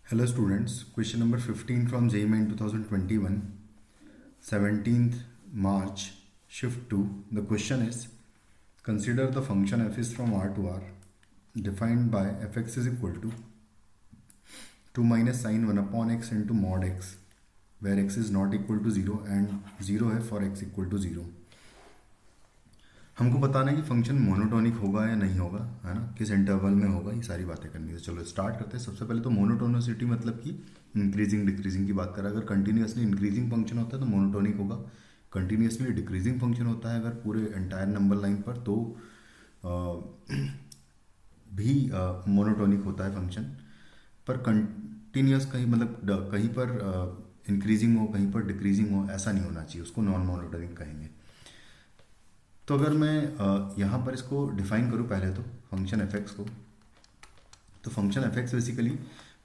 Hello students, question number 15 from JEE Main 2021, 17th March, shift 2. The question is, consider the function f is from R to R, defined by fx is equal to 2 minus sine 1 upon x into mod x, where x is not equal to 0 and 0 है for x equal to 0. हमको बताना है कि function monotonic होगा या नहीं होगा, है ना, किस इंटरवल में होगा, ये सारी बातें करनी है. चलो स्टार्ट करते हैं. सबसे पहले तो मोनोटोनिसिटी मतलब कि इंक्रीजिंग डिक्रीजिंग की बात करें. अगर कंटिन्यूसली इंक्रीजिंग फंक्शन होता है तो मोनोटोनिक होगा. कंटिन्यूसली डिक्रीजिंग फंक्शन होता है अगर पूरे एंटायर नंबर लाइन पर तो भी मोनोटोनिक होता है फंक्शन. पर कंटिन्यूस कहीं मतलब कहीं पर इंक्रीजिंग हो कहीं पर डिक्रीजिंग हो ऐसा नहीं होना चाहिए, उसको नॉन मोनोटोनिक कहेंगे. तो अगर मैं यहाँ पर इसको डिफाइन करूँ पहले तो फंक्शन एफ एक्स को, तो function F x basically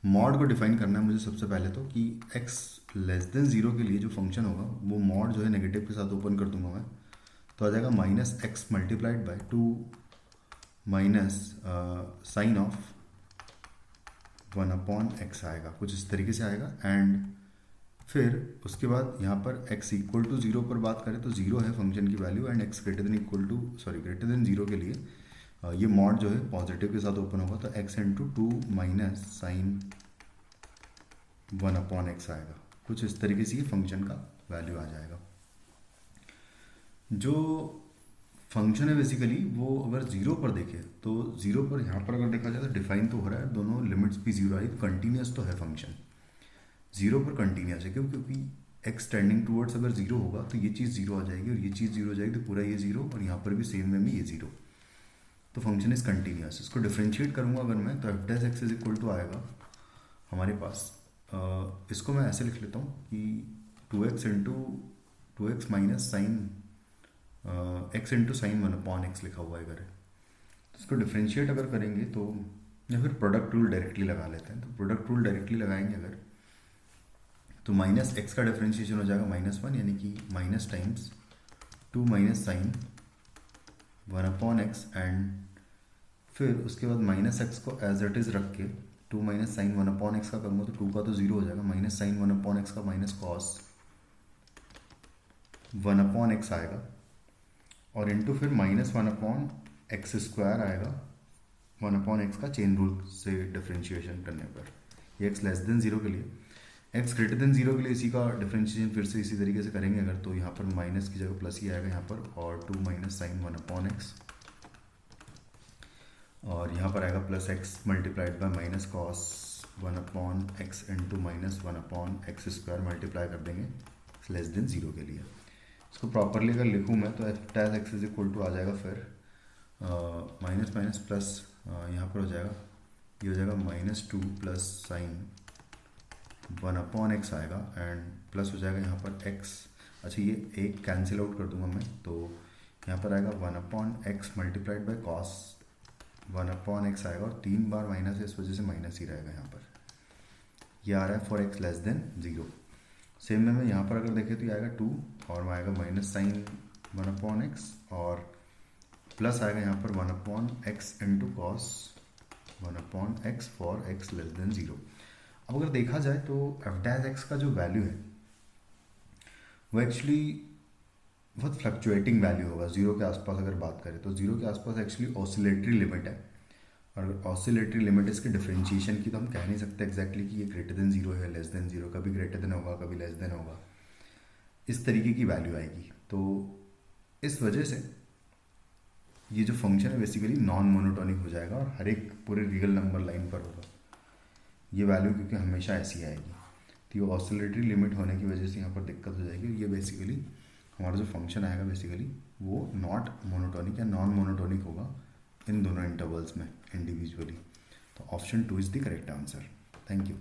mod को डिफाइन करना है मुझे सबसे पहले तो कि एक्स लेस देन ज़ीरो के लिए जो फंक्शन होगा वो मॉड जो है नेगेटिव के साथ ओपन कर दूंगा मैं, तो आ जाएगा minus x multiplied by 2 minus sine of 1 upon x आएगा, कुछ इस तरीके से आएगा. एंड फिर उसके बाद यहाँ पर x इक्वल टू 0 पर बात करें तो 0 है फंक्शन की value and x greater than 0 के लिए ये मॉड जो है पॉजिटिव के साथ ओपन होगा, तो x into 2 minus sine 1 upon x आएगा. कुछ इस तरीके से ये फंक्शन का वैल्यू आ जाएगा. जो फंक्शन है बेसिकली वो अगर 0 पर देखें तो 0 पर यहाँ पर अगर देखा जाए तो डिफाइन तो हो रहा है, दोनों लिमिट्स भी 0 आई, कंटिन्यूस तो है फंक्शन. 0 पर कंटिन्यूस है क्योंकि x टेंडिंग टूवर्ड्स अगर 0 होगा तो ये चीज़ 0 आ जाएगी और ये चीज़ 0 हो जाएगी तो पूरा ये 0 और यहाँ पर भी सेम में भी ये 0. तो फंक्शन इज कंटिन्यूस. इसको डिफ्रेंशिएट करूँगा अगर मैं तो F dash x is equal to आएगा हमारे पास. इसको मैं ऐसे लिख लेता हूँ कि 2x into 2x minus sine x into sine 1 upon x लिखा हुआ है अगर. तो इसको डिफ्रेंशिएट अगर करेंगे तो या फिर प्रोडक्ट रूल डायरेक्टली लगा लेते हैं. तो प्रोडक्ट रूल डायरेक्टली लगाएंगे अगर तो माइनस एक्स का डिफ्रेंशिएशन हो जाएगा -1 यानी कि minus times 2 minus sine 1 upon x and फिर उसके बाद माइनस एक्स को एज इट इज़ रख के 2 माइनस साइन 1 अपॉन एक्स का करूँगा तो 2 का तो 0 हो जाएगा, माइनस साइन 1 अपॉन एक्स का माइनस कॉस 1 अपॉन एक्स आएगा और इंटू फिर -1 अपॉन एक्स स्क्वायर आएगा 1 अपॉन एक्स का चेन रूल से डिफ्रेंशिएशन करने पर. ये एक्स लेस देन 0 के लिए. x ग्रेटर देन 0 के लिए इसी का डिफरेंशिएशन फिर से इसी तरीके से करेंगे अगर तो यहाँ पर माइनस की जगह प्लस ही आएगा यहाँ पर और 2 माइनस साइन 1 अपॉन एक्स और यहाँ पर आएगा plus x multiplied bye minus cos 1 upon x into minus 1 upon x square multiply कर देंगे लेस देन 0 के लिए. इसको प्रॉपरली अगर लिखूँ मैं तो F dash x is equal to आ जाएगा फिर माइनस माइनस प्लस यहाँ पर हो जाएगा, ये हो जाएगा -2 प्लस साइन 1 अपॉन एक्स आएगा एंड प्लस हो जाएगा यहाँ पर x. अच्छा ये एक कैंसिल आउट कर दूंगा मैं तो यहाँ पर आएगा 1 upon x multiplied by cos 1 upon x आएगा और 3 बार माइनस है इस वजह से माइनस ही रहेगा यहाँ पर. ये आ रहा है for x less than 0. Same में यहाँ पर अगर देखें तो ये आएगा 2 और आएगा माइनस साइन 1 अपॉन एक्स और प्लस आएगा यहाँ पर 1 upon x into cos 1 upon x for x less than 0. अब अगर देखा जाए तो एफ डैश एक्स का जो वैल्यू है वो एक्चुअली बहुत फ्लक्चुएटिंग वैल्यू होगा. 0 के आसपास अगर बात करें तो 0 के आसपास एक्चुअली ऑसिलेटरी लिमिट है और ऑसिलेटरी लिमिट इसके डिफरेंशिएशन की तो हम कह नहीं सकते एग्जैक्टली कि ये ग्रेटर देन 0 है लेस देन 0, कभी ग्रेटर देन होगा कभी लेस देन होगा, इस तरीके की वैल्यू आएगी. तो इस वजह से ये जो फंक्शन है बेसिकली नॉन मोनोटोनिक हो जाएगा और हर एक पूरे रियल नंबर लाइन पर होगा ये वैल्यू क्योंकि हमेशा ऐसी आएगी. तो ये ऑसिलेटरी लिमिट होने की वजह से यहाँ पर दिक्कत हो जाएगी. ये बेसिकली हमारा जो फंक्शन आएगा बेसिकली वो नॉट मोनोटोनिक या नॉन मोनोटोनिक होगा इन दोनों इंटरवल्स में इंडिविजुअली. तो option 2 is the correct answer. Thank you.